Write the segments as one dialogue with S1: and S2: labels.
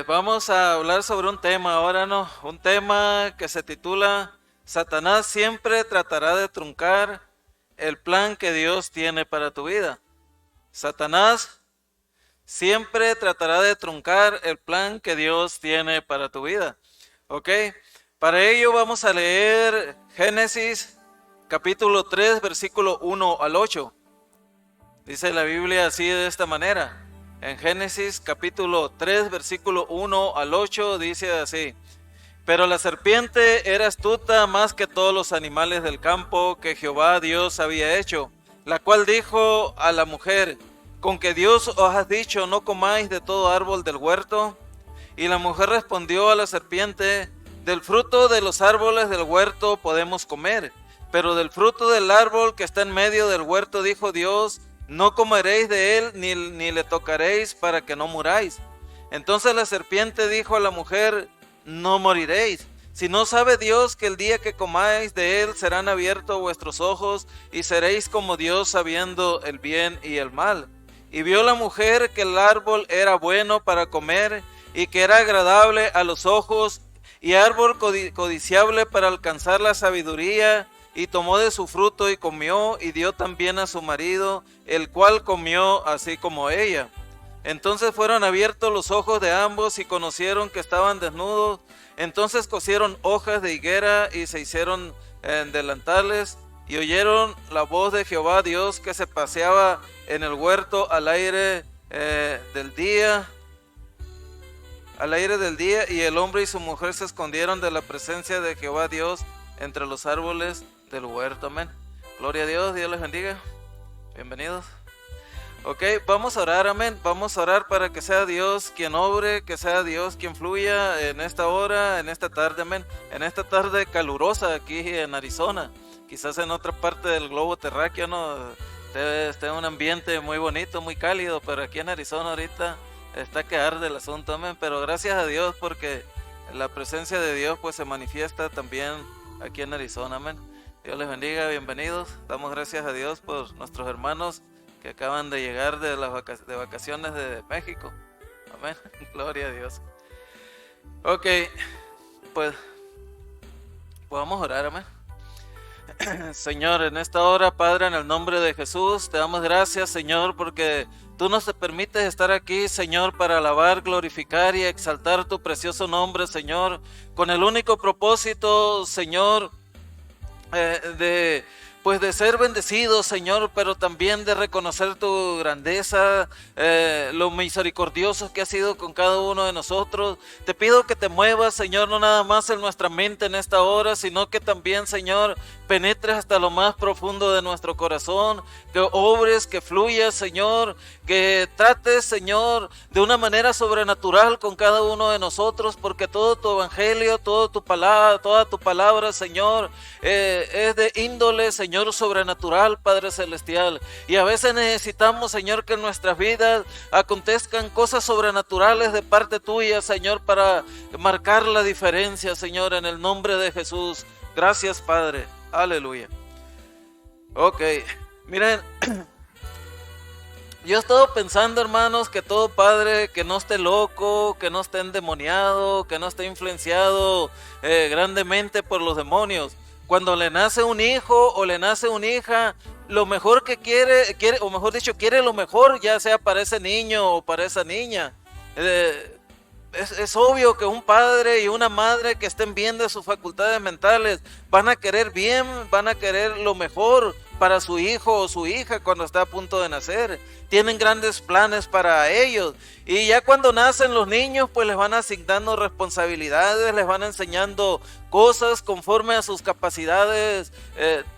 S1: Vamos a hablar sobre un tema ahora, ¿no? Un tema que se titula Satanás siempre tratará de truncar el plan que Dios tiene para tu vida. Satanás siempre tratará de truncar el plan que Dios tiene para tu vida. ¿Ok? Para ello vamos a leer Génesis capítulo 3, versículo 1 al 8. Dice la Biblia así de esta manera. En Génesis capítulo 3, versículo 1 al 8 dice así: Pero la serpiente era astuta más que todos los animales del campo que Jehová Dios había hecho, la cual dijo a la mujer: ¿Con que Dios os ha dicho no comáis de todo árbol del huerto? Y la mujer respondió a la serpiente: Del fruto de los árboles del huerto podemos comer, pero del fruto del árbol que está en medio del huerto dijo Dios: No comeréis de él ni le tocaréis para que no muráis. Entonces la serpiente dijo a la mujer: No moriréis, si no sabe Dios que el día que comáis de él serán abiertos vuestros ojos y seréis como Dios sabiendo el bien y el mal. Y vio la mujer que el árbol era bueno para comer y que era agradable a los ojos y árbol codiciable para alcanzar la sabiduría, y tomó de su fruto y comió y dio también a su marido, el cual comió así como ella. Entonces fueron abiertos los ojos de ambos y conocieron que estaban desnudos. Entonces cosieron hojas de higuera y se hicieron delantales, y oyeron la voz de Jehová Dios que se paseaba en el huerto al aire del día, y el hombre y su mujer se escondieron de la presencia de Jehová Dios entre los árboles del huerto. Amén. Gloria a Dios, Dios les bendiga. Bienvenidos. Ok, vamos a orar, amén. Vamos a orar para que sea Dios quien obre, que sea Dios quien fluya en esta hora, en esta tarde, amén. En esta tarde calurosa aquí en Arizona. Quizás en otra parte del globo terráqueo, ¿no? Esté un ambiente muy bonito, muy cálido, pero aquí en Arizona ahorita está que arde el asunto, amén. Pero gracias a Dios porque la presencia de Dios pues se manifiesta también aquí en Arizona, amén. Dios les bendiga, bienvenidos. Damos gracias a Dios por nuestros hermanos que acaban de llegar de las vacaciones de México. Amén. Gloria a Dios. Ok, pues vamos a orar, amén. Señor, en esta hora, Padre, en el nombre de Jesús, te damos gracias, Señor, porque tú nos permites estar aquí, Señor, para alabar, glorificar y exaltar tu precioso nombre, Señor, con el único propósito, Señor, de ser bendecido, Señor, pero también de reconocer tu grandeza, lo misericordioso que has sido con cada uno de nosotros. Te pido que te muevas, Señor, no nada más en nuestra mente en esta hora, sino que también, Señor, penetres hasta lo más profundo de nuestro corazón, que obres, que fluyas, Señor, que trates, Señor, de una manera sobrenatural con cada uno de nosotros, porque todo tu evangelio, toda tu palabra, Señor, es de índole, Señor, sobrenatural, Padre Celestial. Y a veces necesitamos, Señor, que en nuestras vidas acontezcan cosas sobrenaturales de parte tuya, Señor, para marcar la diferencia, Señor, en el nombre de Jesús. Gracias, Padre. Aleluya. Ok, miren, yo he estado pensando, hermanos, que todo padre que no esté loco, que no esté endemoniado, que no esté influenciado grandemente por los demonios, cuando le nace un hijo o le nace una hija, lo mejor que quiere, o mejor dicho, quiere lo mejor, ya sea para ese niño o para esa niña. Es obvio que un padre y una madre que estén bien de sus facultades mentales van a querer bien, van a querer lo mejor para su hijo o su hija cuando está a punto de nacer. Tienen grandes planes para ellos, y ya cuando nacen los niños pues les van asignando responsabilidades, les van enseñando cosas conforme a sus capacidades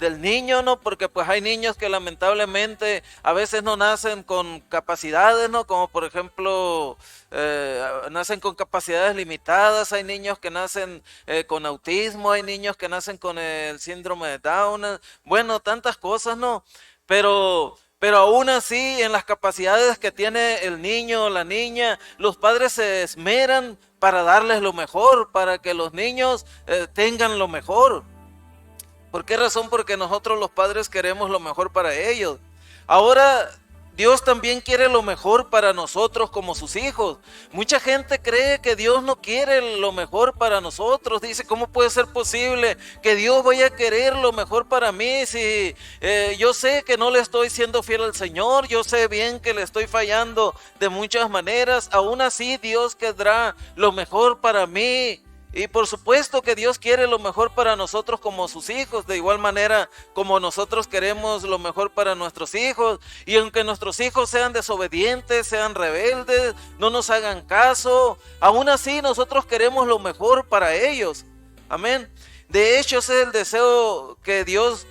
S1: del niño, ¿no? Porque pues hay niños que lamentablemente a veces no nacen con capacidades, ¿no? Como por ejemplo nacen con capacidades limitadas, hay niños que nacen con autismo, hay niños que nacen con el síndrome de Down, bueno, tantas cosas, ¿no? Pero aún así, en las capacidades que tiene el niño o la niña, los padres se esmeran para darles lo mejor, para que los niños tengan lo mejor. ¿Por qué razón? Porque nosotros los padres queremos lo mejor para ellos. Ahora, Dios también quiere lo mejor para nosotros como sus hijos. Mucha gente cree que Dios no quiere lo mejor para nosotros. Dice, ¿cómo puede ser posible que Dios vaya a querer lo mejor para mí si yo sé que no le estoy siendo fiel al Señor? Yo sé bien que le estoy fallando de muchas maneras. Aún así Dios querrá lo mejor para mí. Y por supuesto que Dios quiere lo mejor para nosotros como sus hijos, de igual manera como nosotros queremos lo mejor para nuestros hijos. Y aunque nuestros hijos sean desobedientes, sean rebeldes, no nos hagan caso, aún así nosotros queremos lo mejor para ellos. Amén. De hecho, ese es el deseo que Dios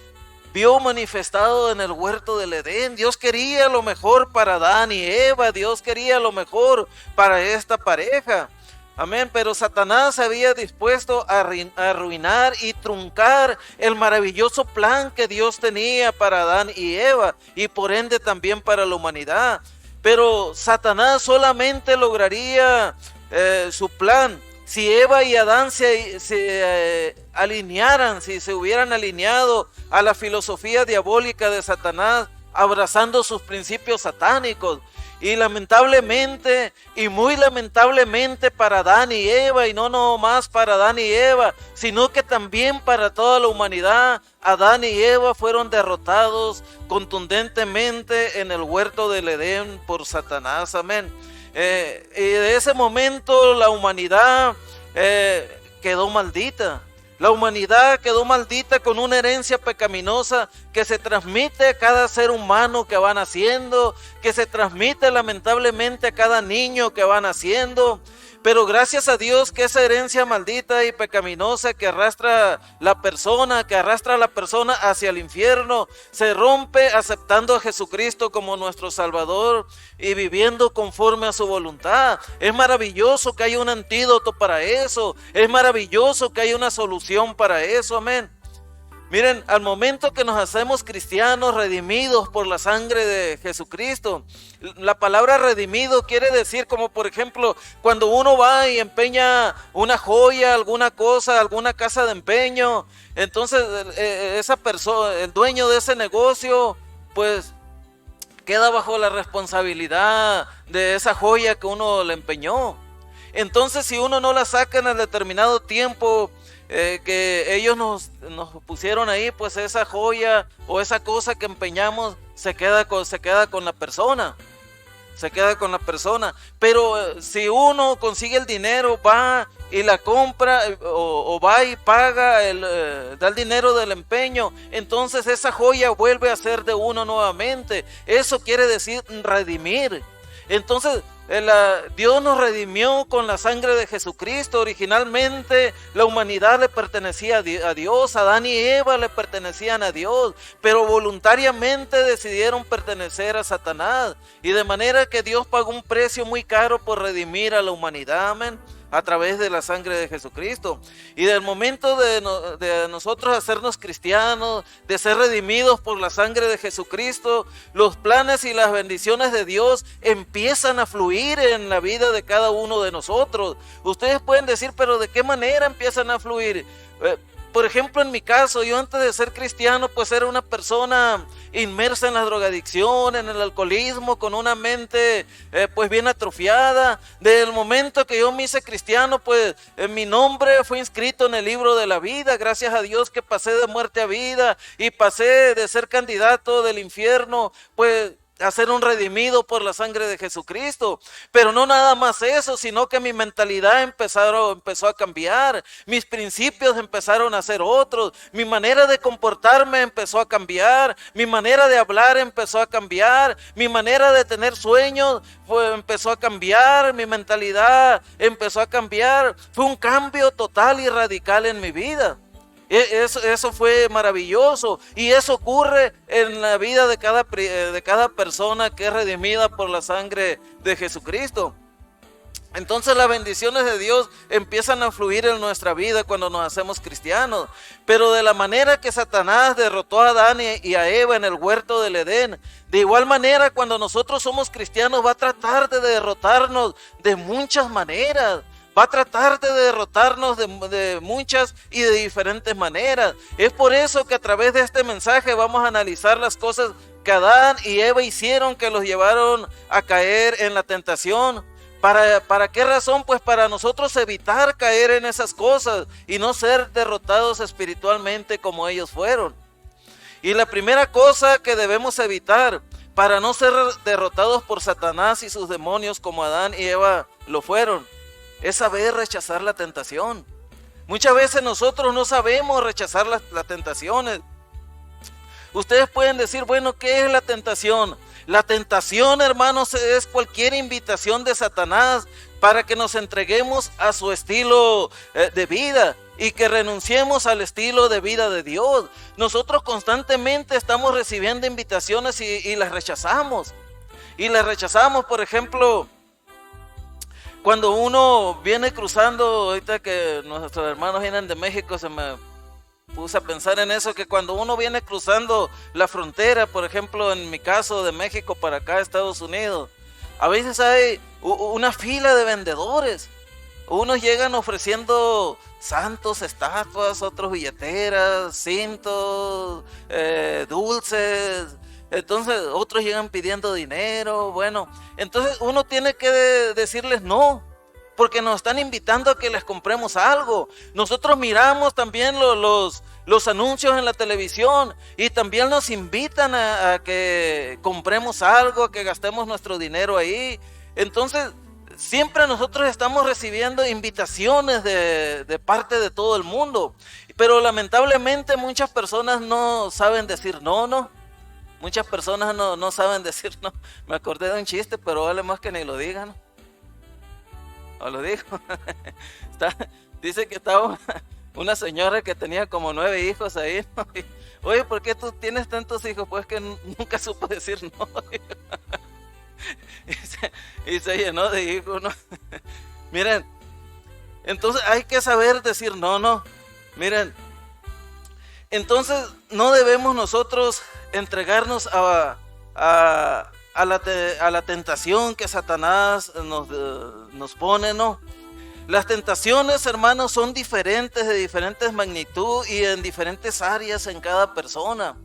S1: vio manifestado en el huerto del Edén. Dios quería lo mejor para Adán y Eva, Dios quería lo mejor para esta pareja. Amén, pero Satanás había dispuesto a arruinar y truncar el maravilloso plan que Dios tenía para Adán y Eva y por ende también para la humanidad. Pero Satanás solamente lograría su plan si Eva y Adán se alinearan, si se hubieran alineado a la filosofía diabólica de Satanás, abrazando sus principios satánicos. Y lamentablemente, y muy lamentablemente para Adán y Eva, y no más para Adán y Eva, sino que también para toda la humanidad, Adán y Eva fueron derrotados contundentemente en el huerto del Edén por Satanás. Amén. Y de ese momento la humanidad quedó maldita. La humanidad quedó maldita con una herencia pecaminosa que se transmite a cada ser humano que va naciendo, que se transmite lamentablemente a cada niño que va naciendo. Pero gracias a Dios que esa herencia maldita y pecaminosa que arrastra a la persona hacia el infierno, se rompe aceptando a Jesucristo como nuestro Salvador y viviendo conforme a su voluntad. Es maravilloso que haya un antídoto para eso. Es maravilloso que haya una solución para eso. Amén. Miren, al momento que nos hacemos cristianos redimidos por la sangre de Jesucristo, la palabra redimido quiere decir como por ejemplo cuando uno va y empeña una joya, alguna cosa, alguna casa de empeño, entonces esa persona, el dueño de ese negocio, pues queda bajo la responsabilidad de esa joya que uno le empeñó. Entonces si uno no la saca en el determinado tiempo que ellos nos pusieron ahí, pues esa joya o esa cosa que empeñamos se queda con la persona. Se queda con la persona. Pero si uno consigue el dinero, va y la compra o va y paga, da el dinero del empeño, entonces esa joya vuelve a ser de uno nuevamente. Eso quiere decir redimir. Entonces Dios nos redimió con la sangre de Jesucristo. Originalmente la humanidad le pertenecía a Dios, Adán y Eva le pertenecían a Dios, pero voluntariamente decidieron pertenecer a Satanás, y de manera que Dios pagó un precio muy caro por redimir a la humanidad. Amén. A través de la sangre de Jesucristo. Y del momento de nosotros hacernos cristianos, de ser redimidos por la sangre de Jesucristo, los planes y las bendiciones de Dios empiezan a fluir en la vida de cada uno de nosotros. Ustedes pueden decir, pero ¿de qué manera empiezan a fluir? Por ejemplo, en mi caso, yo antes de ser cristiano, pues era una persona inmersa en la drogadicción, en el alcoholismo, con una mente pues bien atrofiada. Desde el momento que yo me hice cristiano, pues mi nombre fue inscrito en el libro de la vida. Gracias a Dios que pasé de muerte a vida y pasé de ser candidato del infierno, pues a ser un redimido por la sangre de Jesucristo. Pero no nada más eso, sino que mi mentalidad empezó a cambiar, mis principios empezaron a ser otros, mi manera de comportarme empezó a cambiar, mi manera de hablar empezó a cambiar, mi manera de tener sueños empezó a cambiar, mi mentalidad empezó a cambiar. Fue un cambio total y radical en mi vida. Eso fue maravilloso, y eso ocurre en la vida de cada persona que es redimida por la sangre de Jesucristo. Entonces las bendiciones de Dios empiezan a fluir en nuestra vida cuando nos hacemos cristianos. Pero de la manera que Satanás derrotó a Adán y a Eva en el huerto del Edén, de igual manera cuando nosotros somos cristianos va a tratar de derrotarnos de muchas maneras. Va a tratar de derrotarnos de muchas y de diferentes maneras. Es por eso que a través de este mensaje vamos a analizar las cosas que Adán y Eva hicieron que los llevaron a caer en la tentación. ¿Para qué razón? Pues para nosotros evitar caer en esas cosas y no ser derrotados espiritualmente como ellos fueron. Y la primera cosa que debemos evitar para no ser derrotados por Satanás y sus demonios como Adán y Eva lo fueron, es saber rechazar la tentación. Muchas veces nosotros no sabemos rechazar las tentaciones. Ustedes pueden decir, bueno, ¿qué es la tentación? La tentación, hermanos, es cualquier invitación de Satanás para que nos entreguemos a su estilo de vida y que renunciemos al estilo de vida de Dios. Nosotros constantemente estamos recibiendo invitaciones y las rechazamos. Y las rechazamos, por ejemplo, cuando uno viene cruzando, ahorita que nuestros hermanos vienen de México, se me puse a pensar en eso, que cuando uno viene cruzando la frontera, por ejemplo, en mi caso de México para acá, Estados Unidos, a veces hay una fila de vendedores. Unos llegan ofreciendo santos, estatuas, otros billeteras, cintos, dulces. Entonces otros llegan pidiendo dinero. Bueno, entonces uno tiene que decirles no, porque nos están invitando a que les compremos algo. Nosotros miramos también los anuncios en la televisión y también nos invitan a que compremos algo, a que gastemos nuestro dinero ahí. Entonces siempre nosotros estamos recibiendo invitaciones de parte de todo el mundo, pero lamentablemente muchas personas no saben decir no. Muchas personas no saben decir no. Me acordé de un chiste, pero vale más que ni lo digan. ¿O lo dijo? Dice que estaba una señora que tenía como 9 hijos ahí, ¿no? Oye, ¿por qué tú tienes tantos hijos? Pues que nunca supo decir no. Y se llenó de hijos, ¿no? Miren, entonces hay que saber decir no. Miren, entonces no debemos nosotros entregarnos a la tentación que Satanás nos pone, ¿no? Las tentaciones, hermanos, son diferentes, de diferentes magnitud y en diferentes áreas en cada persona.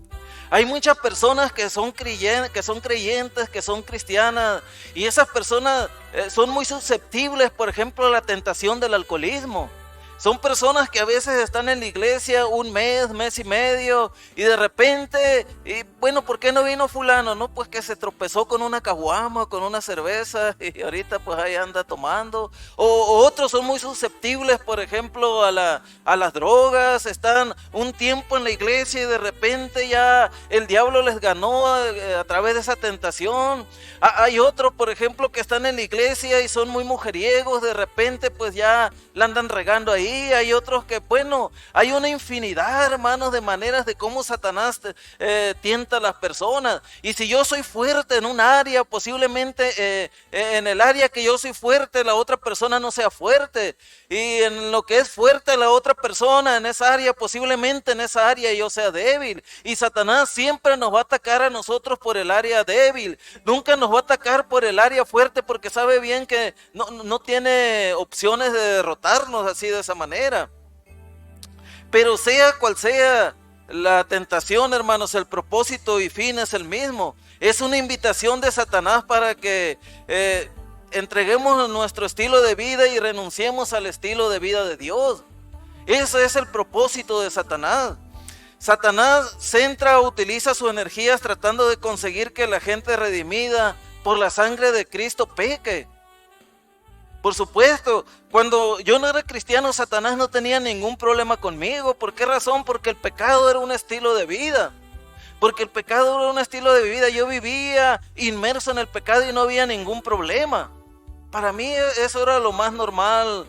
S1: Hay muchas personas que son creyentes, que son cristianas, y esas personas son muy susceptibles, por ejemplo, a la tentación del alcoholismo. Son personas que a veces están en la iglesia un mes y medio, y de repente, bueno, ¿por qué no vino fulano? No, pues que se tropezó con una caguama, con una cerveza, y ahorita pues ahí anda tomando. O otros son muy susceptibles, por ejemplo, a las drogas. Están un tiempo en la iglesia y de repente ya el diablo les ganó a través de esa tentación. Hay otros, por ejemplo, que están en la iglesia y son muy mujeriegos, de repente pues ya la andan regando ahí. Hay otros que, bueno, hay una infinidad, hermanos, de maneras de cómo Satanás tienta a las personas. Y si yo soy fuerte en un área, posiblemente en el área que yo soy fuerte, la otra persona no sea fuerte. Y en lo que es fuerte la otra persona, en esa área, posiblemente en esa área yo sea débil. Y Satanás siempre nos va a atacar a nosotros por el área débil. Nunca nos va a atacar por el área fuerte, porque sabe bien que no tiene opciones de derrotarnos así de esa manera. Pero sea cual sea la tentación, hermanos, el propósito y fin es el mismo. Es una invitación de Satanás para que entreguemos nuestro estilo de vida y renunciemos al estilo de vida de Dios. Ese es el propósito de Satanás. Satanás utiliza sus energías tratando de conseguir que la gente redimida por la sangre de Cristo peque. Por supuesto, cuando yo no era cristiano, Satanás no tenía ningún problema conmigo. ¿Por qué razón? Porque el pecado era un estilo de vida. Porque el pecado era un estilo de vida. Yo vivía inmerso en el pecado y no había ningún problema. Para mí eso era lo más normal.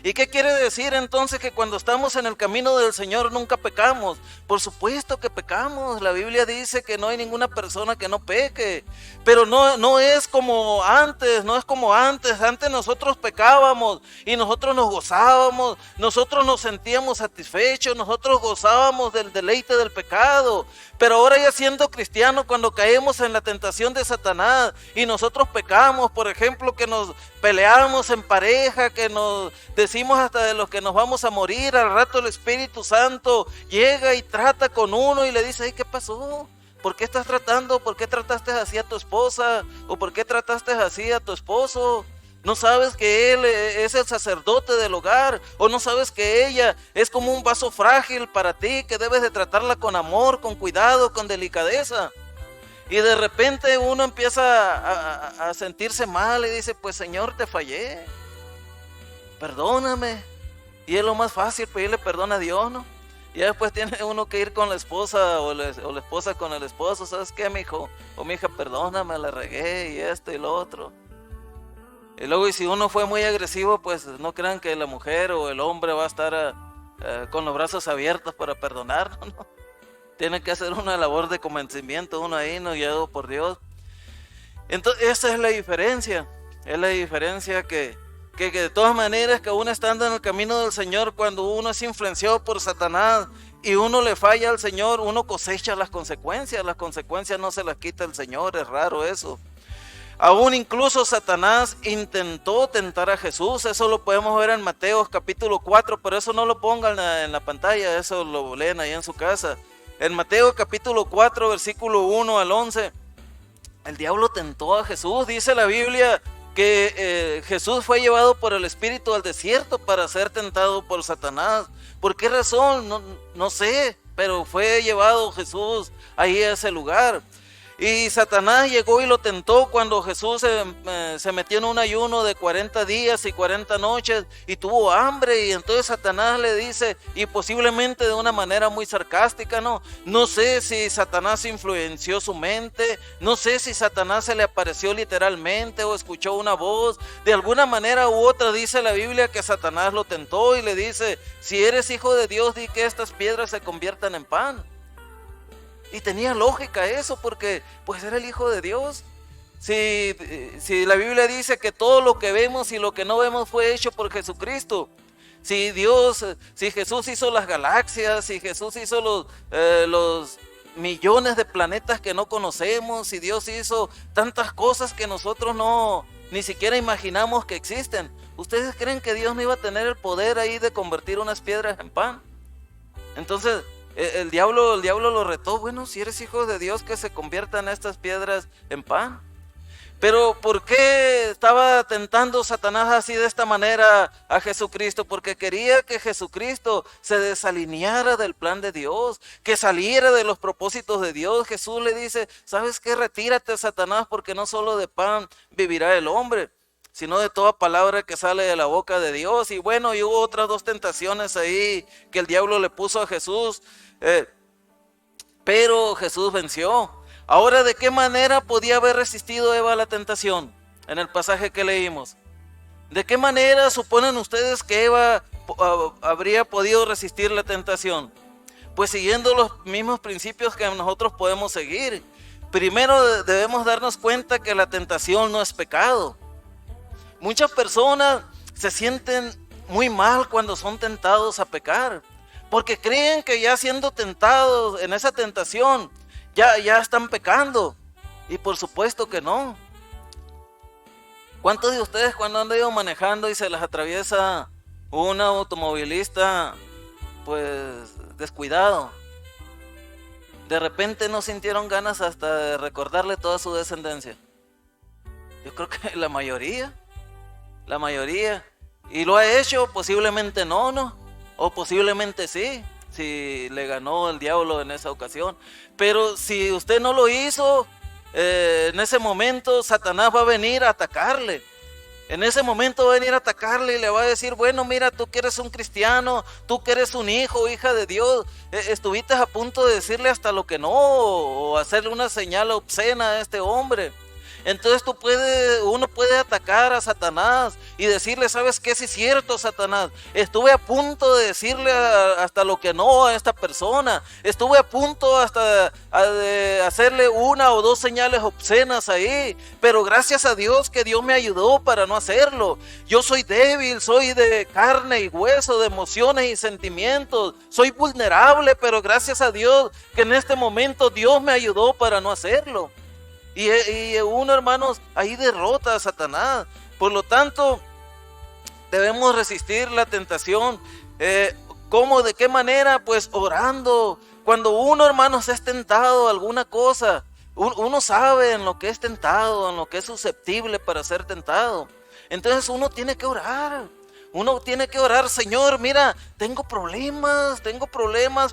S1: ¿Y qué quiere decir entonces? Que cuando estamos en el camino del Señor nunca pecamos. Por supuesto que pecamos. La Biblia dice que no hay ninguna persona que no peque. Pero no es como antes, Antes nosotros pecábamos y nosotros nos gozábamos, nosotros nos sentíamos satisfechos, nosotros gozábamos del deleite del pecado. Pero ahora, ya siendo cristiano, cuando caemos en la tentación de Satanás y nosotros pecamos, por ejemplo, que nos peleamos en pareja, que nos decimos hasta de los que nos vamos a morir, al rato el Espíritu Santo llega y trata con uno y le dice, ¿qué pasó? ¿Por qué estás tratando? ¿Por qué trataste así a tu esposa? ¿O por qué trataste así a tu esposo? ¿No sabes que él es el sacerdote del hogar? ¿O no sabes que ella es como un vaso frágil para ti, que debes de tratarla con amor, con cuidado, con delicadeza? Y de repente uno empieza a sentirse mal y dice, pues Señor, te fallé, perdóname. Y es lo más fácil, pedirle perdón a Dios, ¿no? Y después tiene uno que ir con la esposa o la esposa con el esposo. ¿Sabes qué, mijo? O mi hija, perdóname, la regué y esto y lo otro. Y luego, y si uno fue muy agresivo, pues no crean que la mujer o el hombre va a estar con los brazos abiertos para perdonar, ¿no? Tiene que hacer una labor de convencimiento uno ahí, no guiado por Dios. Entonces, esa es la diferencia. Es la diferencia que de todas maneras, que uno estando en el camino del Señor, cuando uno es influenciado por Satanás y uno le falla al Señor, uno cosecha las consecuencias no se las quita el Señor, es raro eso. Aún incluso Satanás intentó tentar a Jesús, eso lo podemos ver en Mateo capítulo 4, pero eso no lo pongan en la pantalla, eso lo leen ahí en su casa. En Mateo capítulo 4, versículo 1 al 11, el diablo tentó a Jesús, dice la Biblia, que Jesús fue llevado por el Espíritu al desierto para ser tentado por Satanás. ¿Por qué razón? No sé, pero fue llevado Jesús ahí a ese lugar. Y Satanás llegó y lo tentó cuando Jesús se metió en un ayuno de 40 días y 40 noches y tuvo hambre, y entonces Satanás le dice, y posiblemente de una manera muy sarcástica, no sé si Satanás influenció su mente, no sé si Satanás se le apareció literalmente o escuchó una voz, de alguna manera u otra dice la Biblia que Satanás lo tentó y le dice, si eres hijo de Dios, di que estas piedras se conviertan en pan. Y tenía lógica eso, porque pues era el Hijo de Dios. Si la Biblia dice que todo lo que vemos y lo que no vemos fue hecho por Jesucristo. Si Jesús hizo las galaxias, si Jesús hizo los millones de planetas que no conocemos, si Dios hizo tantas cosas que nosotros ni siquiera imaginamos que existen, ¿ustedes creen que Dios no iba a tener el poder ahí de convertir unas piedras en pan? Entonces, el diablo lo retó, bueno, si eres hijo de Dios, que se conviertan estas piedras en pan. Pero ¿por qué estaba tentando Satanás así de esta manera a Jesucristo? Porque quería que Jesucristo se desalineara del plan de Dios, que saliera de los propósitos de Dios. Jesús le dice, ¿sabes qué? Retírate, Satanás, porque no solo de pan vivirá el hombre, sino de toda palabra que sale de la boca de Dios. Y bueno, y hubo otras dos tentaciones ahí que el diablo le puso a Jesús, pero Jesús venció. Ahora, ¿de qué manera podía haber resistido Eva a la tentación? En el pasaje que leímos, ¿de qué manera suponen ustedes que Eva habría podido resistir la tentación? Pues siguiendo los mismos principios que nosotros podemos seguir. Primero debemos darnos cuenta que la tentación no es pecado. Muchas personas se sienten muy mal cuando son tentados a pecar, porque creen que ya siendo tentados en esa tentación, ya están pecando. Y por supuesto que no. ¿Cuántos de ustedes cuando han ido manejando y se les atraviesa un automovilista, pues descuidado, de repente no sintieron ganas hasta de recordarle toda su descendencia? Yo creo que la mayoría. Y lo ha hecho, posiblemente no, o posiblemente sí, si le ganó el diablo en esa ocasión. Pero si usted no lo hizo, en ese momento Satanás va a venir a atacarle. En ese momento va a venir a atacarle y le va a decir, bueno, mira, tú que eres un cristiano, tú que eres un hijo, hija de Dios, estuviste a punto de decirle hasta lo que no, o hacerle una señal obscena a este hombre. Entonces uno puede atacar a Satanás y decirle, ¿sabes qué? Sí es cierto, Satanás, estuve a punto de decirle hasta lo que no a esta persona, estuve a punto hasta de hacerle una o dos señales obscenas ahí, pero gracias a Dios que Dios me ayudó para no hacerlo. Yo soy débil, soy de carne y hueso, de emociones y sentimientos, soy vulnerable, pero gracias a Dios que en este momento Dios me ayudó para no hacerlo. Y uno, hermanos, ahí derrota a Satanás. Por lo tanto, debemos resistir la tentación. ¿Cómo? ¿De qué manera? Pues orando, Cuando uno, hermanos, es tentado a alguna cosa, uno sabe en lo que es tentado, en lo que es susceptible para ser tentado. Entonces uno tiene que orar. Uno tiene que orar: Señor, mira, tengo problemas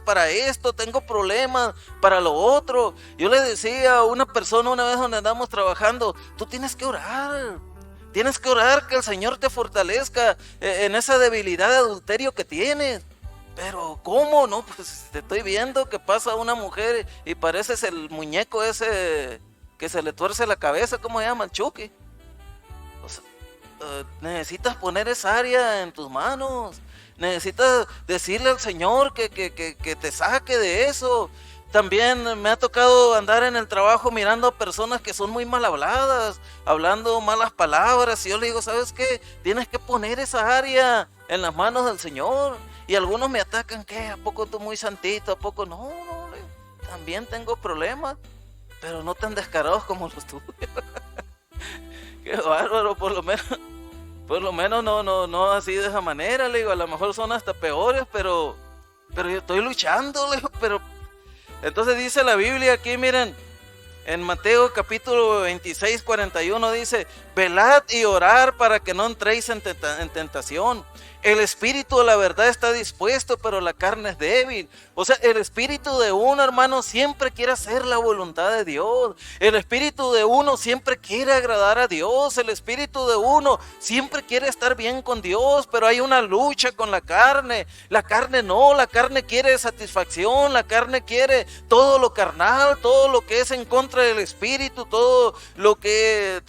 S1: para esto, tengo problemas para lo otro. Yo le decía a una persona una vez donde andamos trabajando: tú tienes que orar. Tienes que orar que el Señor te fortalezca en esa debilidad de adulterio que tienes. Pero ¿cómo? No, pues te estoy viendo que pasa una mujer y pareces el muñeco ese que se le tuerce la cabeza, ¿cómo se llama? El Chucky. O sea, necesitas poner esa área en tus manos. Necesitas decirle al Señor que te saque de eso. También me ha tocado andar en el trabajo mirando a personas que son muy mal habladas, hablando malas palabras, y yo le digo: ¿sabes qué? Tienes que poner esa área en las manos del Señor. Y algunos me atacan: ¿qué? ¿A poco tú muy santito? ¿A poco? No, también tengo problemas, pero no tan descarados como los tuyos. Qué bárbaro. Por lo menos no así de esa manera, le digo. A lo mejor son hasta peores, pero yo estoy luchando, le digo. Pero entonces dice la Biblia aquí, miren, en Mateo capítulo 26, 41 dice: velad y orad para que no entréis en tentación. El espíritu de la verdad está dispuesto, pero la carne es débil. O sea, el espíritu de uno, hermano, siempre quiere hacer la voluntad de Dios. El espíritu de uno siempre quiere agradar a Dios. El espíritu de uno siempre quiere estar bien con Dios, pero hay una lucha con la carne. La carne no, la carne quiere satisfacción, la carne quiere todo lo carnal, todo lo que es en contra del espíritu, todo lo que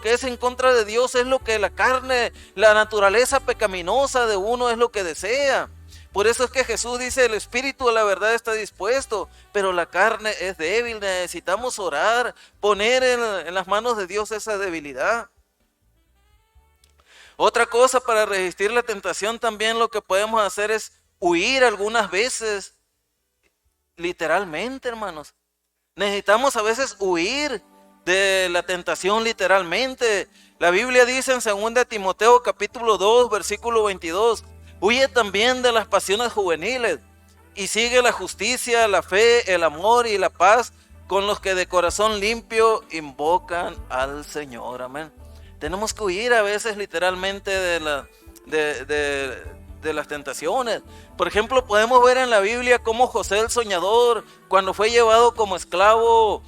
S1: es en contra de Dios es lo que la carne, la naturaleza pecaminosa de uno es lo que desea. Por eso es que Jesús dice: el espíritu de la verdad está dispuesto, pero la carne es débil. Necesitamos orar, poner en las manos de Dios esa debilidad. Otra cosa para resistir la tentación también lo que podemos hacer es huir algunas veces, literalmente, hermanos. Necesitamos a veces huir de la tentación literalmente. La Biblia dice en 2 Timoteo capítulo 2 versículo 22: huye también de las pasiones juveniles y sigue la justicia, la fe, el amor y la paz con los que de corazón limpio invocan al Señor. Amén. Tenemos que huir a veces literalmente de las tentaciones. Por ejemplo, podemos ver en la Biblia cómo José el soñador, cuando fue llevado como esclavo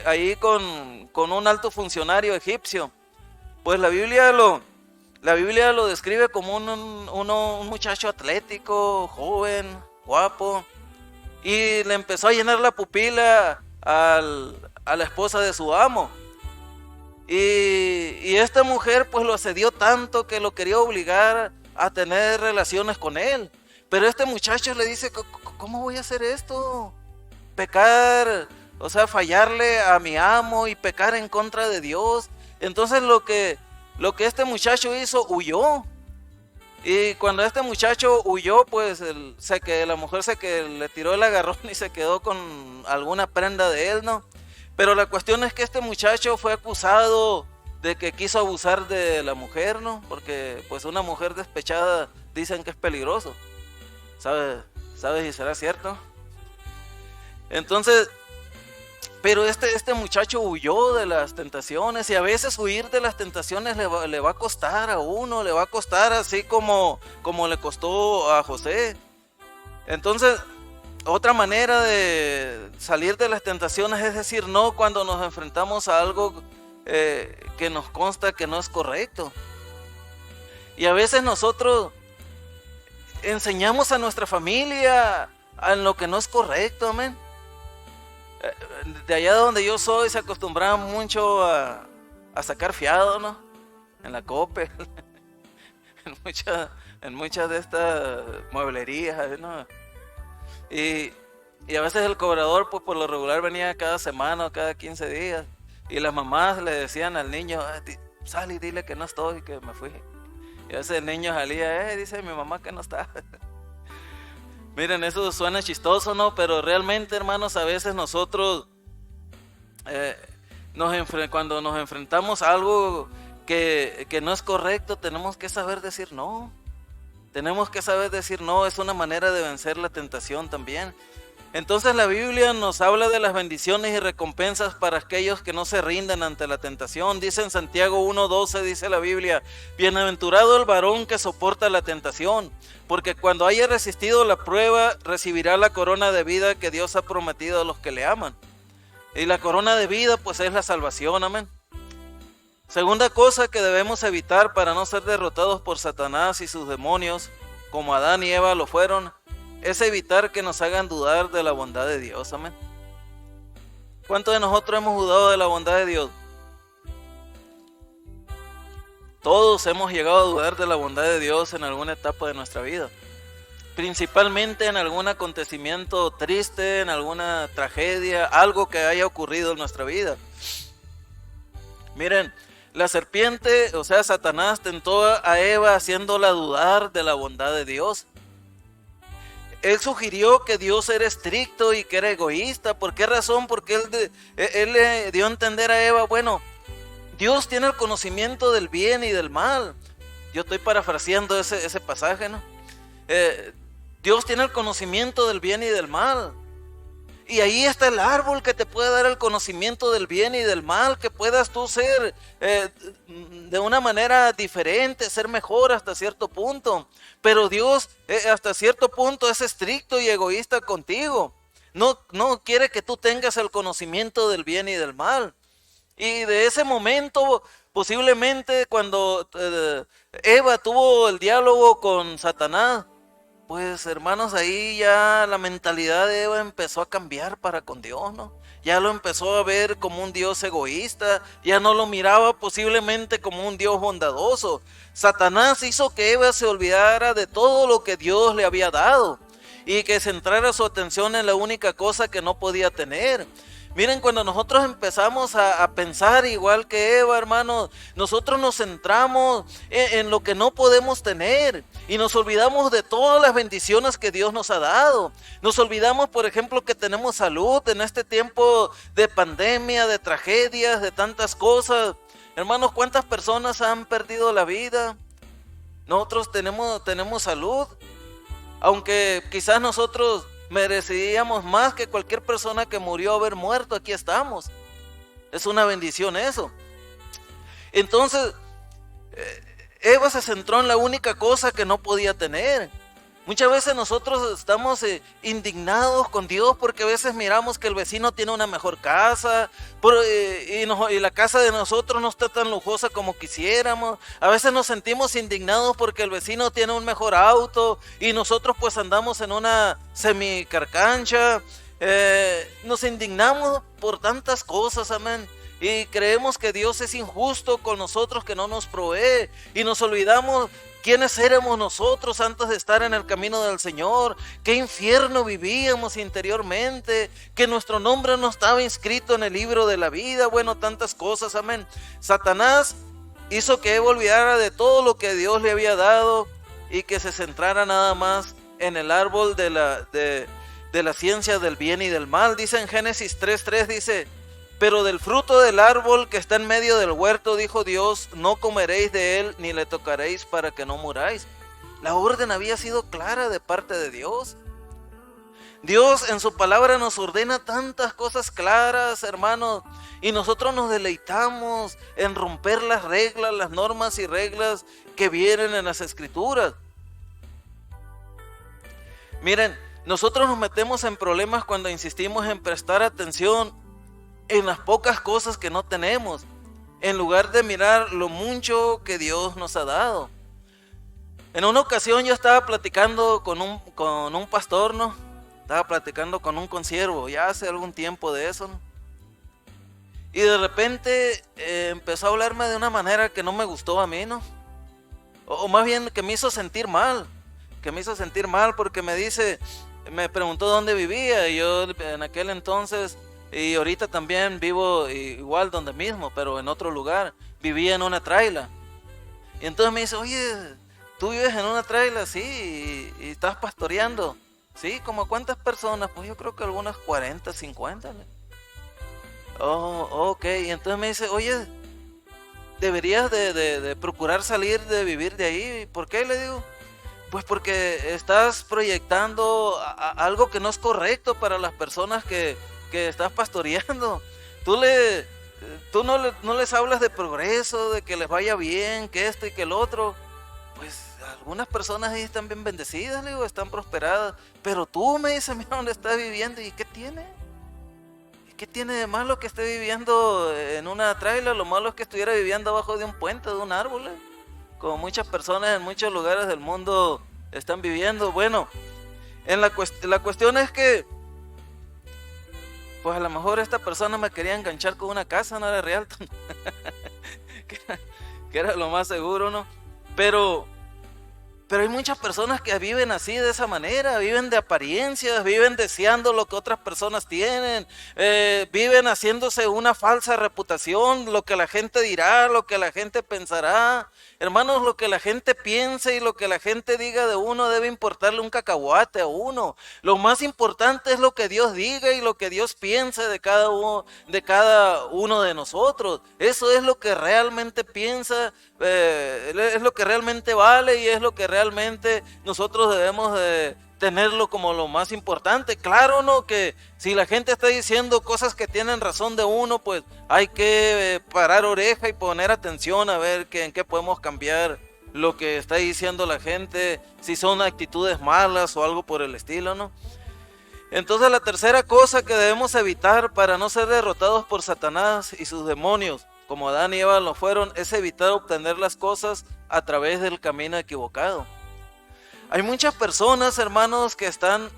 S1: ahí con un alto funcionario egipcio, pues la Biblia lo describe como un muchacho atlético, joven, guapo, y le empezó a llenar la pupila a la esposa de su amo. Y esta mujer pues lo asedió tanto que lo quería obligar a tener relaciones con él. Pero este muchacho le dice: ¿cómo voy a hacer esto? Pecar, o sea, fallarle a mi amo y pecar en contra de Dios. Entonces lo que este muchacho hizo, huyó. Y cuando este muchacho huyó, pues la mujer le tiró el agarrón y se quedó con alguna prenda de él, ¿no? Pero la cuestión es que este muchacho fue acusado de que quiso abusar de la mujer, ¿no? Porque pues una mujer despechada dicen que es peligroso. ¿Sabes si será cierto? Entonces, pero este muchacho huyó de las tentaciones, y a veces huir de las tentaciones le va a costar a uno, le va a costar así como le costó a José. Entonces, otra manera de salir de las tentaciones es decir no cuando nos enfrentamos a algo que nos consta que no es correcto. Y a veces nosotros enseñamos a nuestra familia en lo que no es correcto, amén. De allá donde yo soy se acostumbraba mucho a sacar fiado, ¿no? En la Coppel, en muchas de estas mueblerías, ¿no? Y a veces el cobrador, pues por lo regular venía cada semana o cada 15 días. Y las mamás le decían al niño: sal y dile que no estoy, que me fui. Y a veces el niño salía: dice mi mamá que no está. Miren, eso suena chistoso, ¿no? Pero realmente, hermanos, a veces nosotros, cuando nos enfrentamos a algo que no es correcto, tenemos que saber decir no. Tenemos que saber decir no, es una manera de vencer la tentación también. Entonces la Biblia nos habla de las bendiciones y recompensas para aquellos que no se rinden ante la tentación. Dice en Santiago 1:12, dice la Biblia: bienaventurado el varón que soporta la tentación, porque cuando haya resistido la prueba, recibirá la corona de vida que Dios ha prometido a los que le aman. Y la corona de vida pues es la salvación, amén. Segunda cosa que debemos evitar para no ser derrotados por Satanás y sus demonios, como Adán y Eva lo fueron, es evitar que nos hagan dudar de la bondad de Dios, amén. ¿Cuántos de nosotros hemos dudado de la bondad de Dios? Todos hemos llegado a dudar de la bondad de Dios en alguna etapa de nuestra vida, principalmente en algún acontecimiento triste, en alguna tragedia, algo que haya ocurrido en nuestra vida. Miren, la serpiente, o sea, Satanás, tentó a Eva haciéndola dudar de la bondad de Dios. Él sugirió que Dios era estricto y que era egoísta. ¿Por qué razón? Porque él le dio a entender a Eva, bueno, Dios tiene el conocimiento del bien y del mal. Yo estoy parafraseando ese pasaje, ¿no? Dios tiene el conocimiento del bien y del mal. Y ahí está el árbol que te puede dar el conocimiento del bien y del mal, que puedas tú ser de una manera diferente, ser mejor hasta cierto punto. Pero Dios hasta cierto punto es estricto y egoísta contigo. No quiere que tú tengas el conocimiento del bien y del mal. Y de ese momento, posiblemente cuando Eva tuvo el diálogo con Satanás, pues hermanos, ahí ya la mentalidad de Eva empezó a cambiar para con Dios, ¿no? Ya lo empezó a ver como un Dios egoísta, ya no lo miraba posiblemente como un Dios bondadoso. Satanás hizo que Eva se olvidara de todo lo que Dios le había dado y que centrara su atención en la única cosa que no podía tener. Miren, cuando nosotros empezamos a pensar igual que Eva, hermanos, nosotros nos centramos en lo que no podemos tener y nos olvidamos de todas las bendiciones que Dios nos ha dado. Nos olvidamos, por ejemplo, que tenemos salud en este tiempo de pandemia, de tragedias, de tantas cosas. Hermanos, ¿cuántas personas han perdido la vida? Nosotros tenemos salud, aunque quizás nosotros mereceríamos más que cualquier persona que murió haber muerto. Aquí estamos. Es una bendición eso. Entonces, Eva se centró en la única cosa que no podía tener. Muchas veces nosotros estamos indignados con Dios porque a veces miramos que el vecino tiene una mejor casa y la casa de nosotros no está tan lujosa como quisiéramos. A veces nos sentimos indignados porque el vecino tiene un mejor auto y nosotros pues andamos en una semicarcancha. Nos indignamos por tantas cosas, amén. Y creemos que Dios es injusto con nosotros, que no nos provee, y nos olvidamos quiénes éramos nosotros antes de estar en el camino del Señor, qué infierno vivíamos interiormente, que nuestro nombre no estaba inscrito en el libro de la vida. Bueno, tantas cosas, amén. Satanás hizo que Eva olvidara de todo lo que Dios le había dado y que se centrara nada más en el árbol de la ciencia del bien y del mal. Dice en Génesis 3:3, dice: pero del fruto del árbol que está en medio del huerto, dijo Dios, no comeréis de él ni le tocaréis para que no muráis. La orden había sido clara de parte de Dios. Dios en su palabra nos ordena tantas cosas claras, hermanos, y nosotros nos deleitamos en romper las reglas, las normas y reglas que vienen en las escrituras. Miren, nosotros nos metemos en problemas cuando insistimos en prestar atención en las pocas cosas que no tenemos, en lugar de mirar lo mucho que Dios nos ha dado. En una ocasión yo estaba platicando con un pastor, ¿no? Estaba platicando con un consiervo, ya hace algún tiempo de eso, ¿no? Y de repente empezó a hablarme de una manera que no me gustó a mí, ¿no? O más bien que me hizo sentir mal, porque me preguntó dónde vivía, y yo en aquel entonces, y ahorita también vivo igual donde mismo, pero en otro lugar, vivía en una traila. Y entonces me dice, oye, ¿tú vives en una traila? Sí, y estás pastoreando. Sí, ¿como cuántas personas? Pues yo creo que algunas 40, 50. Oh, ok. Y entonces me dice, oye, deberías de procurar salir de vivir de ahí. ¿Por qué? Le digo, Pues porque estás proyectando algo que no es correcto para las personas que estás pastoreando. Tú, le, tú no les hablas de progreso, de que les vaya bien, que esto y que el otro. Pues algunas personas ahí están bien bendecidas, le digo, están prosperadas. Pero tú me dices, mira dónde estás viviendo, ¿y qué tiene? ¿Y qué tiene de malo que esté viviendo en una trailer? Lo malo es que estuviera viviendo abajo de un puente, de un árbol, como muchas personas en muchos lugares del mundo están viviendo. Bueno, la cuestión es que, pues a lo mejor esta persona me quería enganchar con una casa, no era real, que era lo más seguro, ¿no? Pero hay muchas personas que viven así, de esa manera, viven de apariencias, viven deseando lo que otras personas tienen, viven haciéndose una falsa reputación, lo que la gente dirá, lo que la gente pensará. Hermanos, lo que la gente piense y lo que la gente diga de uno debe importarle un cacahuate a uno. Lo más importante es lo que Dios diga y lo que Dios piense de cada uno de nosotros. Eso es lo que realmente piensa, es lo que realmente vale y es lo que realmente nosotros debemos de tenerlo como lo más importante. Claro, ¿no? Que si la gente está diciendo cosas que tienen razón de uno, pues hay que parar oreja y poner atención a ver en qué podemos cambiar lo que está diciendo la gente, si son actitudes malas o algo por el estilo, ¿no? Entonces la tercera cosa que debemos evitar para no ser derrotados por Satanás y sus demonios, como Adán y Eva lo fueron, es evitar obtener las cosas a través del camino equivocado. Hay muchas personas, hermanos, que están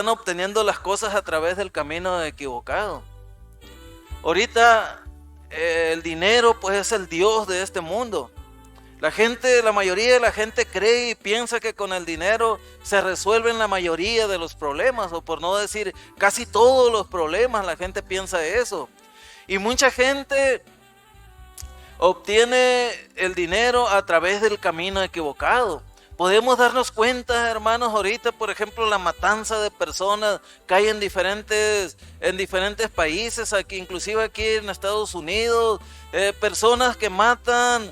S1: obteniendo las cosas a través del camino equivocado. Ahorita el dinero pues es el Dios de este mundo. La mayoría de la gente cree y piensa que con el dinero se resuelven la mayoría de los problemas, o por no decir casi todos los problemas, la gente piensa eso. Y mucha gente obtiene el dinero a través del camino equivocado. Podemos darnos cuenta, hermanos, ahorita, por ejemplo, la matanza de personas que hay en diferentes países, aquí, inclusive aquí en Estados Unidos, personas que matan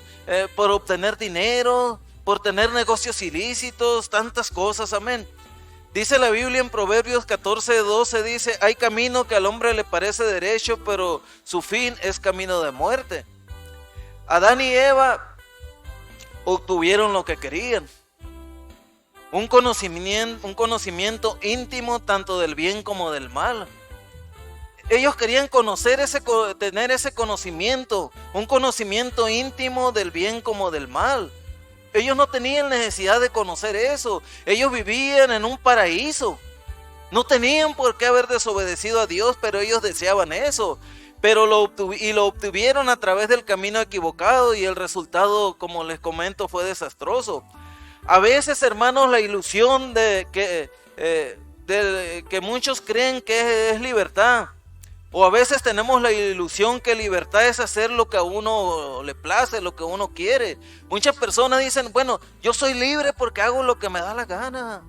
S1: por obtener dinero, por tener negocios ilícitos, tantas cosas, amén. Dice la Biblia en Proverbios 14:12, dice, hay camino que al hombre le parece derecho, pero su fin es camino de muerte. Adán y Eva obtuvieron lo que querían. Un conocimiento íntimo tanto del bien como del mal. Ellos querían tener ese conocimiento, un conocimiento íntimo del bien como del mal. Ellos no tenían necesidad de conocer eso. Ellos vivían en un paraíso. No tenían por qué haber desobedecido a Dios, pero ellos deseaban eso. Pero lo obtuvieron a través del camino equivocado y el resultado, como les comento, fue desastroso. A veces, hermanos, la ilusión de que muchos creen que es libertad, o a veces tenemos la ilusión que libertad es hacer lo que a uno le place, lo que uno quiere. Muchas personas dicen, bueno, yo soy libre porque hago lo que me da la gana.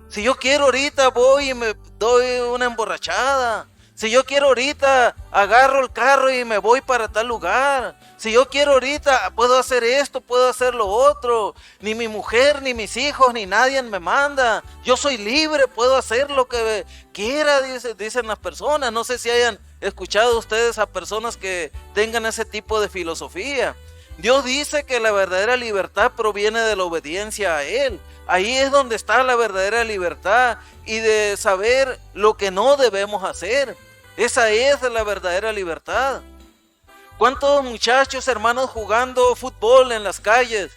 S1: Si yo quiero ahorita voy y me doy una emborrachada. Si yo quiero ahorita agarro el carro y me voy para tal lugar. Si yo quiero ahorita puedo hacer esto, puedo hacer lo otro. Ni mi mujer, ni mis hijos, ni nadie me manda. Yo soy libre, puedo hacer lo que quiera, dicen las personas. No sé si hayan escuchado ustedes a personas que tengan ese tipo de filosofía. Dios dice que la verdadera libertad proviene de la obediencia a Él. Ahí es donde está la verdadera libertad y de saber lo que no debemos hacer. Esa es la verdadera libertad. ¿Cuántos muchachos, hermanos, jugando fútbol en las calles,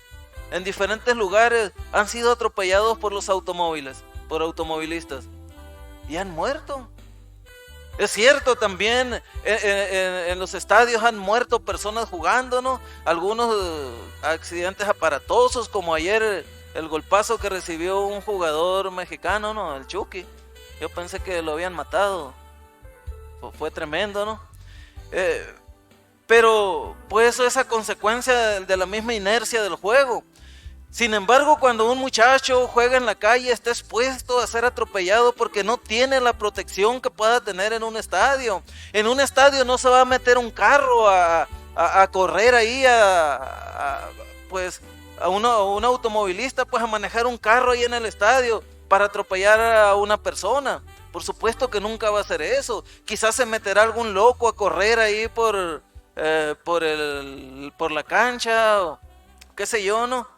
S1: en diferentes lugares, han sido atropellados por los automóviles, por automovilistas, y han muerto? Es cierto, también en los estadios han muerto personas jugando, ¿no? Algunos accidentes aparatosos, como ayer el golpazo que recibió un jugador mexicano, ¿no? El Chucky. Yo pensé que lo habían matado. Fue tremendo, ¿no? Pero pues eso es a consecuencia de la misma inercia del juego. Sin embargo, cuando un muchacho juega en la calle, está expuesto a ser atropellado porque no tiene la protección que pueda tener en un estadio. En un estadio no se va a meter un carro a correr ahí, pues a un automovilista pues a manejar un carro ahí en el estadio para atropellar a una persona. Por supuesto que nunca va a hacer eso. Quizás se meterá algún loco a correr ahí por la cancha o qué sé yo, ¿no?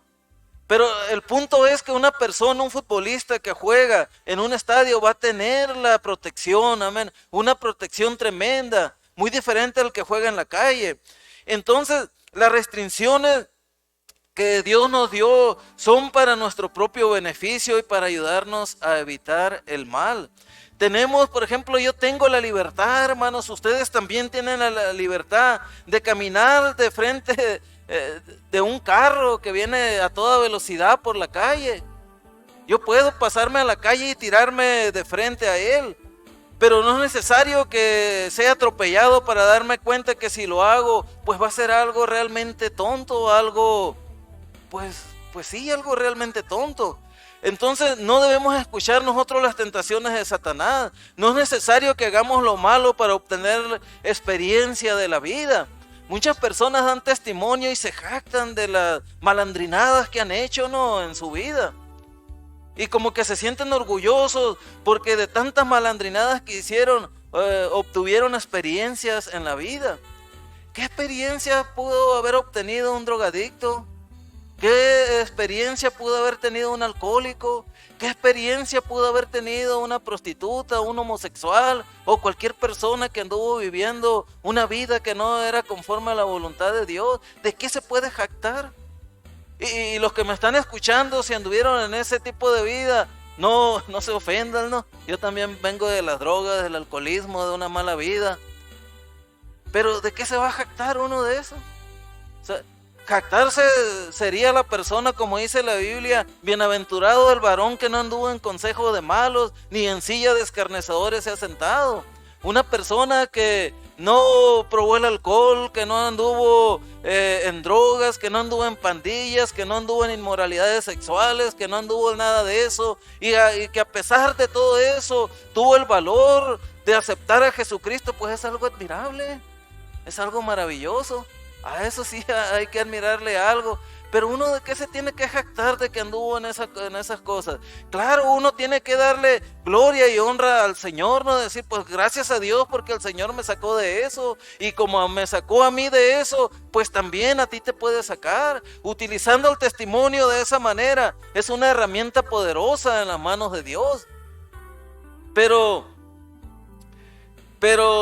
S1: Pero el punto es que una persona, un futbolista que juega en un estadio va a tener la protección, amén, una protección tremenda, muy diferente al que juega en la calle. Entonces, las restricciones que Dios nos dio son para nuestro propio beneficio y para ayudarnos a evitar el mal. Tenemos, por ejemplo, yo tengo la libertad, hermanos, ustedes también tienen la libertad de caminar de frente de un carro que viene a toda velocidad por la calle. Yo puedo pasarme a la calle y tirarme de frente a él, pero no es necesario que sea atropellado para darme cuenta que si lo hago, pues va a ser algo realmente tonto, algo, pues sí, algo realmente tonto. Entonces no debemos escuchar nosotros las tentaciones de Satanás. No es necesario que hagamos lo malo para obtener experiencia de la vida. Muchas personas dan testimonio y se jactan de las malandrinadas que han hecho, ¿no?, en su vida. Y como que se sienten orgullosos porque de tantas malandrinadas que hicieron, obtuvieron experiencias en la vida. ¿Qué experiencia pudo haber obtenido un drogadicto? ¿Qué experiencia pudo haber tenido un alcohólico? ¿Qué experiencia pudo haber tenido una prostituta, un homosexual o cualquier persona que anduvo viviendo una vida que no era conforme a la voluntad de Dios? ¿De qué se puede jactar? Y los que me están escuchando, si anduvieron en ese tipo de vida, no se ofendan, ¿no? Yo también vengo de las drogas, del alcoholismo, de una mala vida. Pero ¿de qué se va a jactar uno de eso? O sea, jactarse sería la persona, como dice la Biblia, bienaventurado el varón que no anduvo en consejo de malos, ni en silla de escarnecedores se ha sentado. Una persona que no probó el alcohol, que no anduvo en drogas, que no anduvo en pandillas, que no anduvo en inmoralidades sexuales, que no anduvo en nada de eso, y que a pesar de todo eso tuvo el valor de aceptar a Jesucristo, pues es algo admirable, es algo maravilloso. A eso sí hay que admirarle algo. Pero uno, ¿de qué se tiene que jactar de que anduvo en esas cosas? Claro, uno tiene que darle gloria y honra al Señor, no decir, pues gracias a Dios porque el Señor me sacó de eso, y como me sacó a mí de eso, pues también a ti te puede sacar. Utilizando el testimonio de esa manera es una herramienta poderosa en las manos de Dios. Pero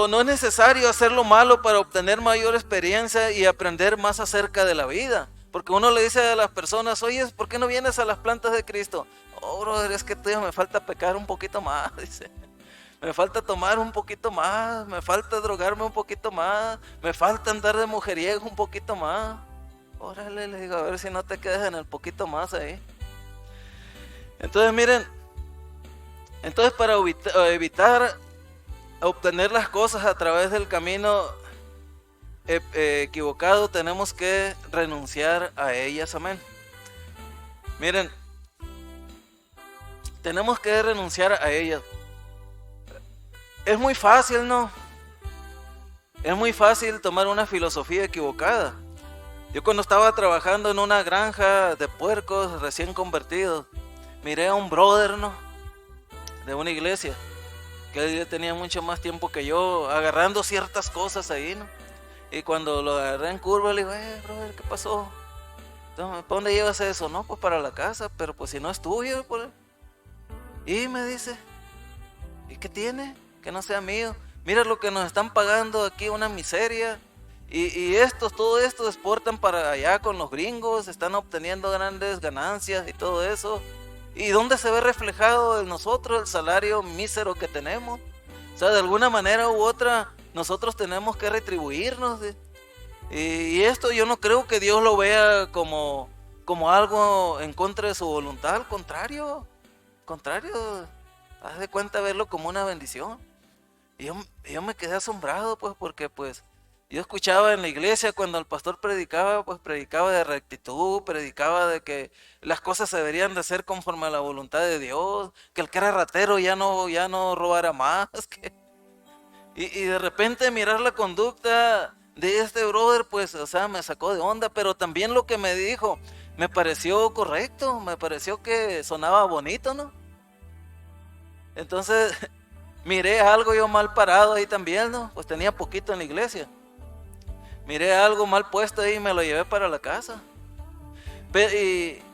S1: no es necesario hacer lo malo para obtener mayor experiencia y aprender más acerca de la vida. Porque uno le dice a las personas, oye, ¿por qué no vienes a las plantas de Cristo? Oh, brother, es que todavía me falta pecar un poquito más, dice. Me falta tomar un poquito más, me falta drogarme un poquito más, me falta andar de mujeriego un poquito más. Órale, le digo, a ver si no te quedas en el poquito más ahí. Entonces, miren, para evitar obtener las cosas a través del camino equivocado, tenemos que renunciar a ellas, amén. Miren, tenemos que renunciar a ellas. Es muy fácil, ¿no? Es muy fácil tomar una filosofía equivocada. Yo cuando estaba trabajando en una granja de puercos recién convertidos, miré a un brother, ¿no?, de una iglesia, que él tenía mucho más tiempo que yo, agarrando ciertas cosas ahí, ¿no? Y cuando lo agarré en curva, le digo, brother, ¿qué pasó? Entonces, ¿para dónde llevas eso? No, pues para la casa, pero pues si no es tuyo, pues. Y me dice, ¿y qué tiene? Que no sea mío. Mira lo que nos están pagando aquí, una miseria. Y todo esto exportan para allá con los gringos, están obteniendo grandes ganancias y todo eso. ¿Y dónde se ve reflejado en nosotros el salario mísero que tenemos? O sea, de alguna manera u otra, nosotros tenemos que retribuirnos. Y esto yo no creo que Dios lo vea como algo en contra de su voluntad. Al contrario, haz de cuenta verlo como una bendición. Y yo me quedé asombrado, pues, porque pues yo escuchaba en la iglesia cuando el pastor predicaba, pues predicaba de rectitud, predicaba de que las cosas se deberían de hacer conforme a la voluntad de Dios, que el que era ratero ya no robara más. Y de repente mirar la conducta de este brother, pues, o sea, me sacó de onda, pero también lo que me dijo, me pareció correcto, me pareció que sonaba bonito, ¿no? Entonces miré algo yo mal parado ahí también, ¿no? Pues tenía poquito en la iglesia. Miré algo mal puesto ahí y me lo llevé para la casa.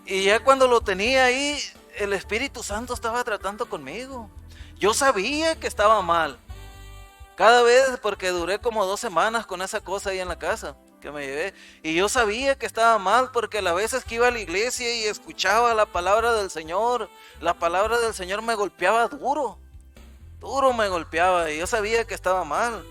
S1: Y ya cuando lo tenía ahí, el Espíritu Santo estaba tratando conmigo. Yo sabía que estaba mal. Cada vez, porque duré como 2 semanas con esa cosa ahí en la casa que me llevé. Y yo sabía que estaba mal porque las veces que iba a la iglesia y escuchaba la palabra del Señor, la palabra del Señor me golpeaba duro. Duro me golpeaba y yo sabía que estaba mal.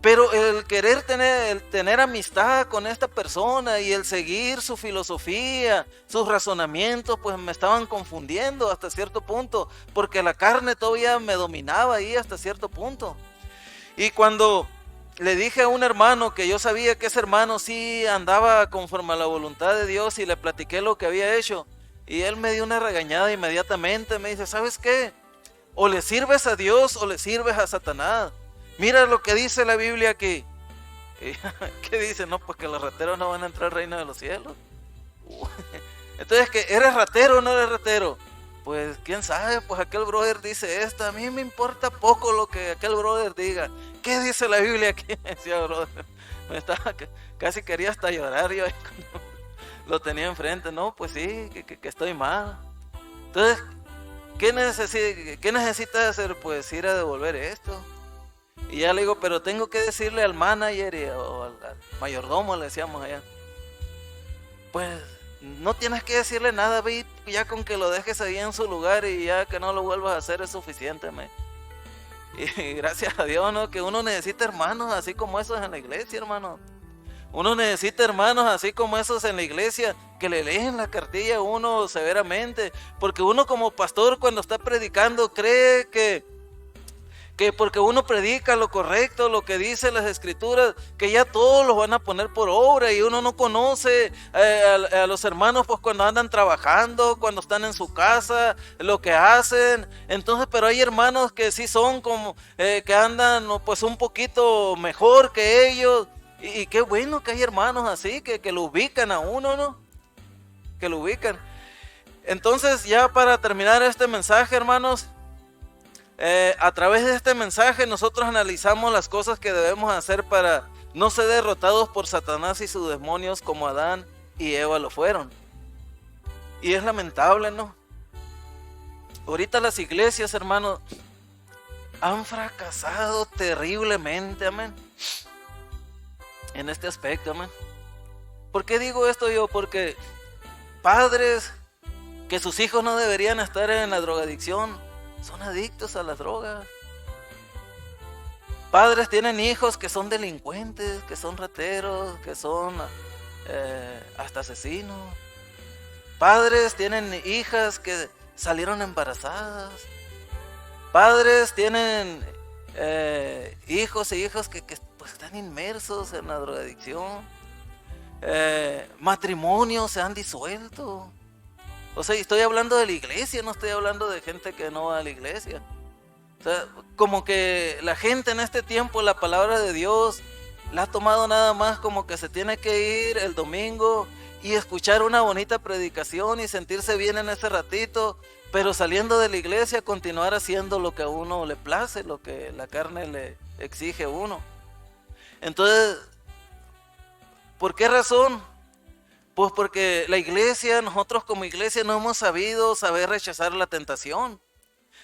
S1: Pero el querer tener amistad con esta persona y el seguir su filosofía, sus razonamientos, pues me estaban confundiendo hasta cierto punto, porque la carne todavía me dominaba ahí hasta cierto punto. Y cuando le dije a un hermano que yo sabía que ese hermano sí andaba conforme a la voluntad de Dios y le platiqué lo que había hecho, y él me dio una regañada inmediatamente, me dice, ¿sabes qué? O le sirves a Dios o le sirves a Satanás. Mira lo que dice la Biblia aquí. ¿Qué dice? No, pues que los rateros no van a entrar al reino de los cielos. Entonces, ¿que eres ratero o no eres ratero? Pues, quién sabe, pues aquel brother dice esto. A mí me importa poco lo que aquel brother diga. ¿Qué dice la Biblia aquí? Decía brother. Casi quería hasta llorar yo cuando lo tenía enfrente. No, pues sí, que estoy mal. Entonces, ¿qué necesitas hacer? Pues ir a devolver esto. Y ya le digo, pero tengo que decirle al manager o al mayordomo, le decíamos allá. Pues no tienes que decirle nada, ve, ya con que lo dejes ahí en su lugar y ya que no lo vuelvas a hacer es suficiente. Y gracias a Dios, ¿no? Que uno necesita hermanos así como esos en la iglesia, hermano. Uno necesita hermanos así como esos en la iglesia que le leen la cartilla a uno severamente. Porque uno como pastor cuando está predicando cree que porque uno predica lo correcto, lo que dice las escrituras, que ya todos los van a poner por obra y uno no conoce a los hermanos pues cuando andan trabajando, cuando están en su casa, lo que hacen. Entonces, pero hay hermanos que sí son como, que andan pues un poquito mejor que ellos y qué bueno que hay hermanos así, que lo ubican a uno, ¿no? Que lo ubican. Entonces, ya para terminar este mensaje, hermanos, a través de este mensaje nosotros analizamos las cosas que debemos hacer para no ser derrotados por Satanás y sus demonios como Adán y Eva lo fueron. Y es lamentable, ¿no? Ahorita las iglesias, hermanos, han fracasado terriblemente, amén, en este aspecto, amén. ¿Por qué digo esto yo? Porque padres que sus hijos no deberían estar en la drogadicción son adictos a las drogas. Padres tienen hijos que son delincuentes, que son rateros, que son hasta asesinos. Padres tienen hijas que salieron embarazadas. Padres tienen hijos e hijas que pues, están inmersos en la drogadicción. Matrimonios se han disuelto. O sea, estoy hablando de la iglesia, no estoy hablando de gente que no va a la iglesia. O sea, como que la gente en este tiempo, la palabra de Dios, la ha tomado nada más como que se tiene que ir el domingo y escuchar una bonita predicación y sentirse bien en ese ratito, pero saliendo de la iglesia continuar haciendo lo que a uno le place, lo que la carne le exige a uno. Entonces, ¿por qué razón? Pues porque la iglesia, nosotros como iglesia no hemos sabido rechazar la tentación.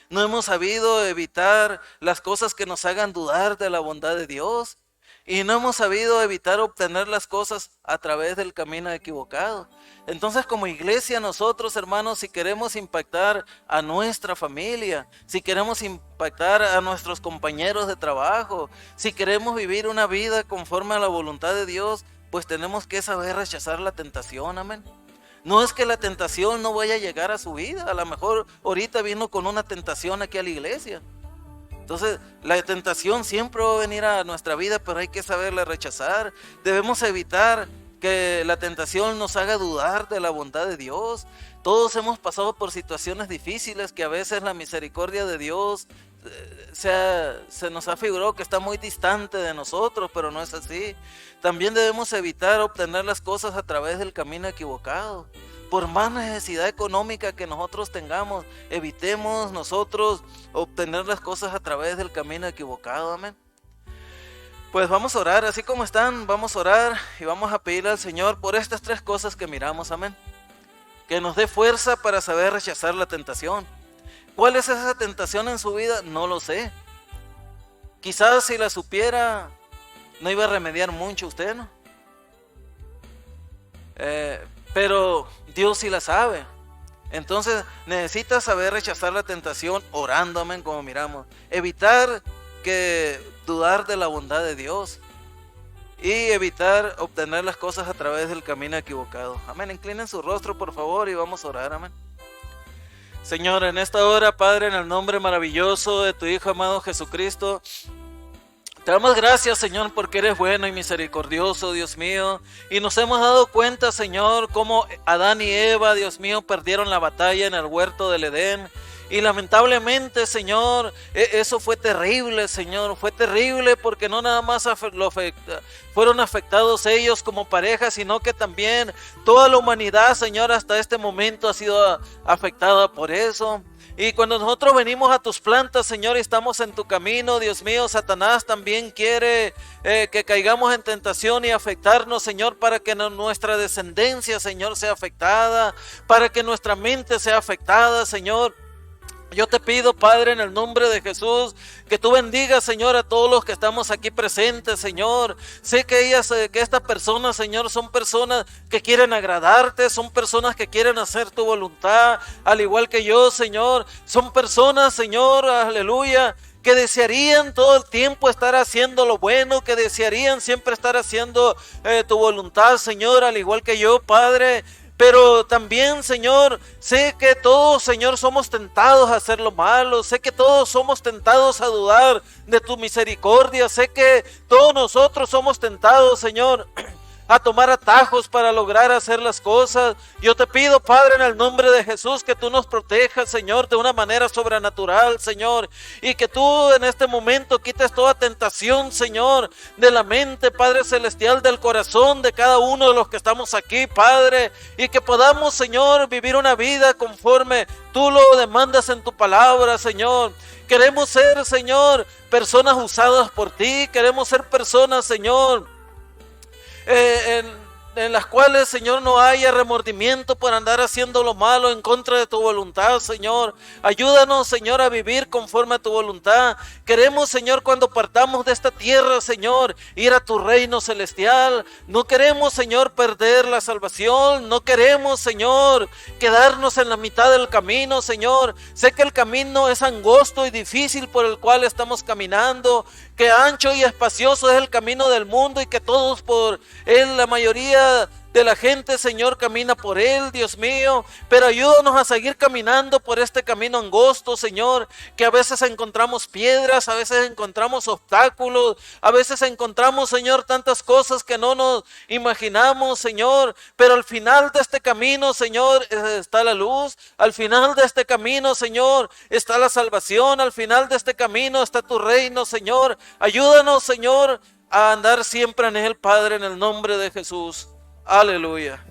S1: No hemos sabido evitar las cosas que nos hagan dudar de la bondad de Dios. Y no hemos sabido evitar obtener las cosas a través del camino equivocado. Entonces como iglesia nosotros, hermanos, si queremos impactar a nuestra familia, si queremos impactar a nuestros compañeros de trabajo, si queremos vivir una vida conforme a la voluntad de Dios, pues tenemos que saber rechazar la tentación, amén. No es que la tentación no vaya a llegar a su vida, a lo mejor ahorita vino con una tentación aquí a la iglesia. Entonces la tentación siempre va a venir a nuestra vida, pero hay que saberla rechazar. Debemos evitar que la tentación nos haga dudar de la bondad de Dios. Todos hemos pasado por situaciones difíciles que a veces la misericordia de Dios se nos ha figurado que está muy distante de nosotros, pero no es así. También debemos evitar obtener las cosas a través del camino equivocado. Por más necesidad económica que nosotros tengamos, evitemos nosotros obtener las cosas a través del camino equivocado, amén. Pues vamos a orar, así como están, vamos a orar y vamos a pedirle al Señor por estas 3 cosas que miramos, amén. Que nos dé fuerza para saber rechazar la tentación. ¿Cuál es esa tentación en su vida? No lo sé. Quizás si la supiera, no iba a remediar mucho usted, ¿no? Pero Dios sí la sabe. Entonces necesita saber rechazar la tentación orando, amén, como miramos. Evitar dudar de la bondad de Dios. Y evitar obtener las cosas a través del camino equivocado. Amén, inclinen su rostro por favor y vamos a orar, amén. Señor, en esta hora, Padre, en el nombre maravilloso de tu Hijo amado Jesucristo, te damos gracias, Señor, porque eres bueno y misericordioso, Dios mío. Y nos hemos dado cuenta, Señor, cómo Adán y Eva, Dios mío, perdieron la batalla en el huerto del Edén. Y lamentablemente, Señor, eso fue terrible, Señor. Fue terrible porque no nada más fueron afectados ellos como pareja, sino que también toda la humanidad, Señor, hasta este momento ha sido afectada por eso. Y cuando nosotros venimos a tus plantas, Señor, y estamos en tu camino, Dios mío, Satanás también quiere que caigamos en tentación y afectarnos, Señor, para que nuestra descendencia, Señor, sea afectada, para que nuestra mente sea afectada, Señor. Yo te pido, Padre, en el nombre de Jesús, que tú bendigas, Señor, a todos los que estamos aquí presentes, Señor. Sé que estas personas, Señor, son personas que quieren agradarte, son personas que quieren hacer tu voluntad, al igual que yo, Señor. Son personas, Señor, aleluya, que desearían todo el tiempo estar haciendo lo bueno, que desearían siempre estar haciendo tu voluntad, Señor, al igual que yo, Padre. Pero también, Señor, sé que todos, Señor, somos tentados a hacer lo malo. Sé que todos somos tentados a dudar de tu misericordia. Sé que todos nosotros somos tentados, Señor, a tomar atajos para lograr hacer las cosas. Yo te pido, Padre, en el nombre de Jesús, que tú nos protejas, Señor, de una manera sobrenatural, Señor, y que tú en este momento quites toda tentación, Señor, de la mente, Padre celestial, del corazón de cada uno de los que estamos aquí, Padre, y que podamos, Señor, vivir una vida conforme tú lo demandas en tu palabra, Señor. Queremos ser, Señor, personas usadas por ti. Queremos ser personas, Señor, en las cuales, Señor, no haya remordimiento por andar haciendo lo malo en contra de tu voluntad, Señor. Ayúdanos, Señor, a vivir conforme a tu voluntad. Queremos, Señor, cuando partamos de esta tierra, Señor, ir a tu reino celestial. No queremos, Señor, perder la salvación. No queremos, Señor, quedarnos en la mitad del camino, Señor. Sé que el camino es angosto y difícil por el cual estamos caminando, que ancho y espacioso es el camino del mundo y que todos por él, la mayoría de la gente, Señor, camina por él, Dios mío. Pero ayúdanos a seguir caminando por este camino angosto, Señor, que a veces encontramos piedras, a veces encontramos obstáculos, a veces encontramos, Señor, tantas cosas que no nos imaginamos, Señor. Pero al final de este camino, Señor, está la luz. Al final de este camino, Señor, está la salvación. Al final de este camino está tu reino, Señor. Ayúdanos, Señor, a andar siempre en él, Padre, en el nombre de Jesús. Aleluya.